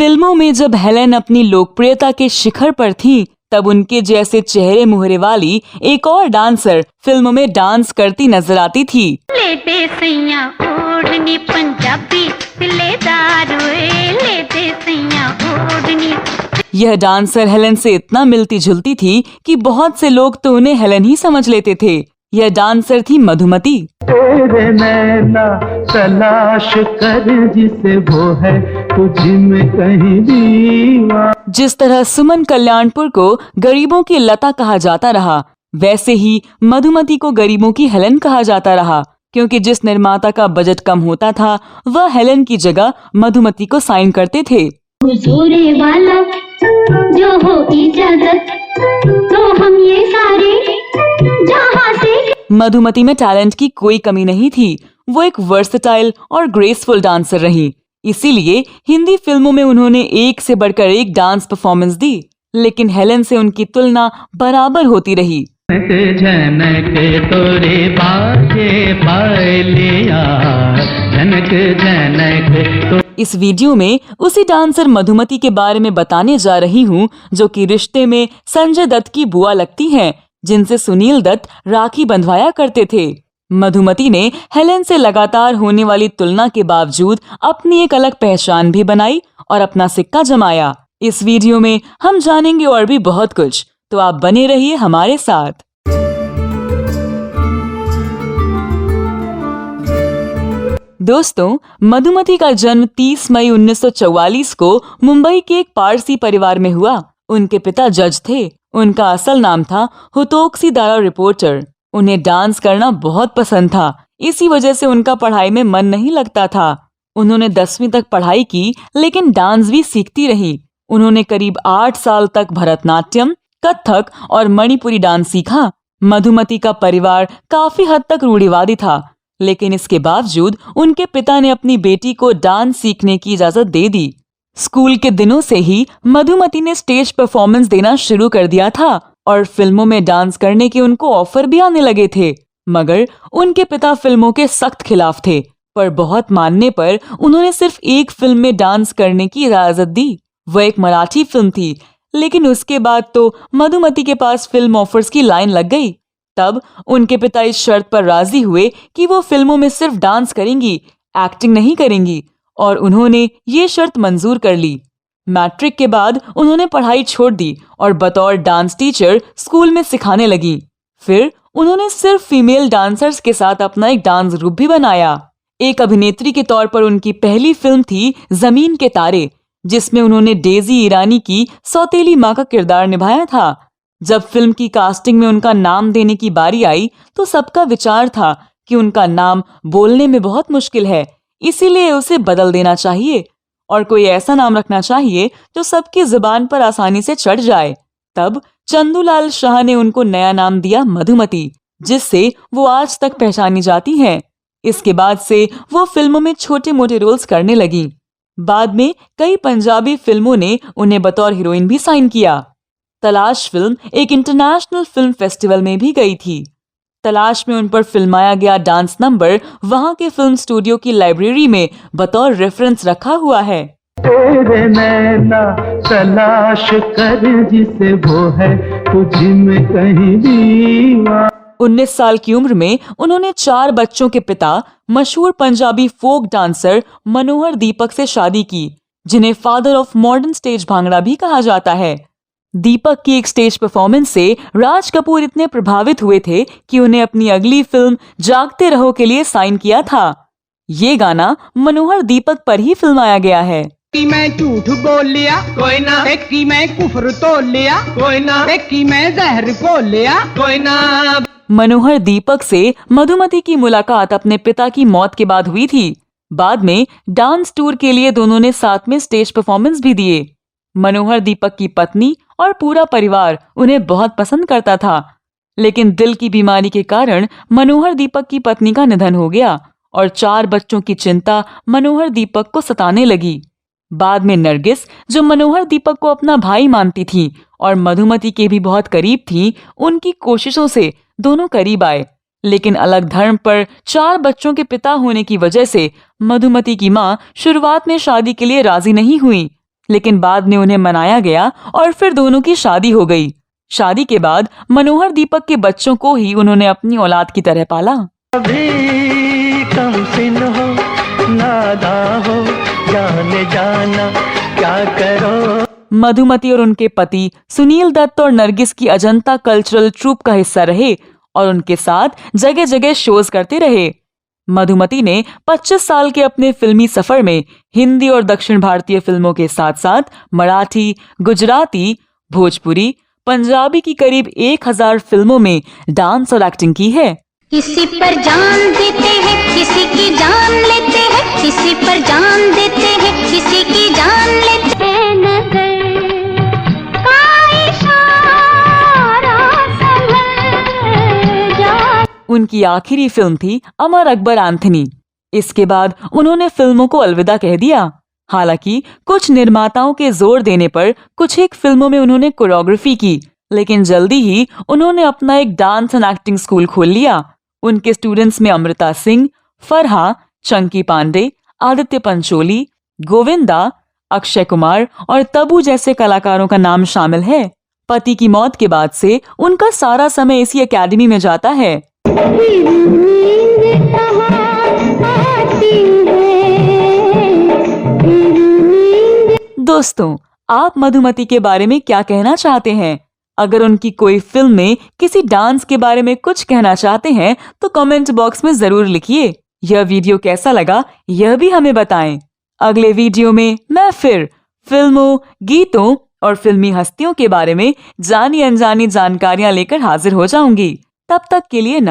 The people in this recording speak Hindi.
फिल्मों में जब हेलेन अपनी लोकप्रियता के शिखर पर थी, तब उनके जैसे चेहरे मुहरे वाली एक और डांसर फिल्मों में डांस करती नजर आती थी। लेते सैया ओढ़नी पंजाबी लेदार लेते सैया ओढ़नी। यह डांसर हेलेन से इतना मिलती जुलती थी कि बहुत से लोग तो उन्हें हेलेन ही समझ लेते थे। यह डांसर थी मधुमती। तेरे नैना तलाश कर जिसे वो है तुझ में कहीं दीवाना। जिस तरह सुमन कल्याणपुर को गरीबों की लता कहा जाता रहा, वैसे ही मधुमती को गरीबों की हेलेन कहा जाता रहा, क्योंकि जिस निर्माता का बजट कम होता था वह हेलेन की जगह मधुमती को साइन करते थे। हुजूरे वाला जो हो इजाजत तो हम ये सारे जहां से। मधुमती में टैलेंट की कोई कमी नहीं थी। वो एक वर्सेटाइल और ग्रेसफुल डांसर रही, इसीलिए हिंदी फिल्मों में उन्होंने एक से बढ़कर एक डांस परफॉर्मेंस दी, लेकिन हेलेन से उनकी तुलना बराबर होती रही। जनक तोरे बाजे पायलिया जनक जनक तो। इस वीडियो में उसी डांसर मधुमती के बारे में बताने जा रही हूँ, जो कि रिश्ते में संजय दत्त की बुआ लगती हैं, जिनसे सुनील दत्त राखी बंधवाया करते थे। मधुमती ने हेलेन से लगातार होने वाली तुलना के बावजूद अपनी एक अलग पहचान भी बनाई और अपना सिक्का जमाया। इस वीडियो में हम जानेंगे और भी बहुत कुछ, तो आप बने रहिए हमारे साथ। दोस्तों, मधुमती का जन्म 30 मई 1944 को मुंबई के एक पारसी परिवार में हुआ। उनके पिता जज थे। उनका असल नाम था हुतोक्सी दारा रिपोर्टर। उन्हें डांस करना बहुत पसंद था, इसी वजह से उनका पढ़ाई में मन नहीं लगता था। उन्होंने 10वीं तक पढ़ाई की, लेकिन डांस भी सीखती रही। उन्होंने करीब 8 साल तक भरतनाट्यम, कथक और मणिपुरी डांस सीखा। मधुमती का परिवार काफी हद तक रूढ़िवादी था, लेकिन इसके बावजूद उनके पिता ने अपनी बेटी को डांस सीखने की इजाजत दे दी। स्कूल के दिनों से ही मधुमती ने स्टेज परफॉर्मेंस देना शुरू कर दिया था और फिल्मों में डांस करने के उनको ऑफर भी आने लगे थे, मगर उनके पिता फिल्मों के सख्त खिलाफ थे। पर बहुत मानने पर उन्होंने सिर्फ एक फिल्म में डांस करने की इजाजत दी। वह एक मराठी फिल्म थी, लेकिन उसके बाद तो मधुमती के पास फिल्म ऑफर्स की लाइन लग गई। तब उनके पिता इस शर्त पर राजी हुए कि वो फिल्मों में सिर्फ डांस करेंगी, एक्टिंग नहीं करेंगी, और उन्होंने ये शर्त मंजूर कर ली। मैट्रिक के बाद उन्होंने पढ़ाई छोड़ दी और बतौर डांस टीचर स्कूल में सिखाने लगी। फिर उन्होंने सिर्फ फीमेल डांसर्स के साथ अपना एक डांस ग्रुप भी बनाया। एक अभिनेत्री के तौर पर उनकी पहली फिल्म थी जमीन के तारे, जिसमें उन्होंने डेजी ईरानी की सौतेली माँ का किरदार निभाया था। जब फिल्म की कास्टिंग में उनका नाम देने की बारी आई, तो सबका विचार था कि उनका नाम बोलने में बहुत मुश्किल है, इसीलिए उसे बदल देना चाहिए और कोई ऐसा नाम रखना चाहिए जो सबकी जुबान पर आसानी से चढ़ जाए। तब चंदूलाल शाह ने उनको नया नाम दिया मधुमती, जिससे वो आज तक पहचानी जाती हैं। इसके बाद से वो फिल्मों में छोटे मोटे रोल्स करने लगी। बाद में कई पंजाबी फिल्मों ने उन्हें बतौर हीरोइन भी साइन किया। तलाश फिल्म एक इंटरनेशनल फिल्म फेस्टिवल में भी गई थी। तलाश में उन पर फिल्माया गया डांस नंबर वहां के फिल्म स्टूडियो की लाइब्रेरी में बतौर रेफरेंस रखा हुआ है। तेरे नैना तलाश कर जिसे वो है तुझ में कहीं दीवाना। 19 साल की उम्र में उन्होंने 4 बच्चों के पिता मशहूर पंजाबी फोक डांसर मनोहर दीपक से शादी की, जिन्हें father of modern stage bhangra भी कहा जाता है। दीपक की एक स्टेज परफॉर्मेंस से राज कपूर इतने प्रभावित हुए थे कि उन्हें अपनी अगली फिल्म जागते रहो के लिए साइन किया था। ये गाना मनोहर दीपक पर ही फिल्माया गया है। कि मैं झूठ बोल लिया कोई ना, एक की मैं कुफर तोल लिया कोई ना, एक की मैं जहर घोल लिया कोई ना। मनोहर दीपक से मधुमती की मुलाकात अपने पिता की मौत के बाद हुई थी। बाद में डांस टूर के लिए दोनों ने साथ में स्टेज परफॉर्मेंस भी दिए। मनोहर दीपक की पत्नी और पूरा परिवार उन्हें बहुत पसंद करता था, लेकिन दिल की बीमारी के कारण मनोहर दीपक की पत्नी का निधन हो गया और 4 बच्चों की चिंता मनोहर दीपक को सताने लगी। बाद में नरगिस, जो मनोहर दीपक को अपना भाई मानती थी और मधुमती के भी बहुत करीब थी, उनकी कोशिशों से दोनों करीब आए, लेकिन अलग धर्म पर 4 बच्चों के पिता होने की वजह से मधुमती की मां शुरुआत में शादी के लिए राजी नहीं हुई। लेकिन बाद में उन्हें मनाया गया और फिर दोनों की शादी हो गई। शादी के बाद मनोहर दीपक के बच्चों को ही उन्होंने अपनी औलाद की तरह पाला। अभी कम सिन हो, नादा हो, जाने जाना क्या करो। मधुमती और उनके पति सुनील दत्त और नरगिस की अजंता कल्चरल ट्रूप का हिस्सा रहे और उनके साथ जगह जगह शोज करते रहे। मधुमती ने 25 साल के अपने फिल्मी सफर में हिंदी और दक्षिण भारतीय फिल्मों के साथ साथ मराठी, गुजराती, भोजपुरी, पंजाबी की करीब 1000 फिल्मों में डांस और एक्टिंग की है। किसी पर जान देते हैं, किसी की जान लेते हैं, किसी पर जान देते हैं, किसी की जान लेते हैं। नजर का इशारा संभल जा। उनकी आखिरी फिल्म थी अमर अकबर एंथनी। इसके बाद उन्होंने फिल्मों को अलविदा कह दिया। हालांकि कुछ निर्माताओं के जोर देने पर कुछ एक फिल्मों में उन्होंने कोरियोग्राफी की, लेकिन जल्दी ही उन्होंने अपना एक डांस एंड एक्टिंग स्कूल खोल लिया। उनके स्टूडेंट्स में अमृता सिंह, फरहा, चंकी पांडे, आदित्य पंचोली, गोविंदा, अक्षय कुमार और तबू जैसे कलाकारों का नाम शामिल है। पति की मौत के बाद से उनका सारा समय इसी एकेडमी में जाता है। दोस्तों, आप मधुमती के बारे में क्या कहना चाहते हैं? अगर उनकी कोई फिल्म में किसी डांस के बारे में कुछ कहना चाहते हैं तो कमेंट बॉक्स में जरूर लिखिए। यह वीडियो कैसा लगा यह भी हमें बताएं। अगले वीडियो में मैं फिर फिल्मों, गीतों और फिल्मी हस्तियों के बारे में जानी अनजानी जानकारियां लेकर हाजिर हो जाऊंगी। तब तक के लिए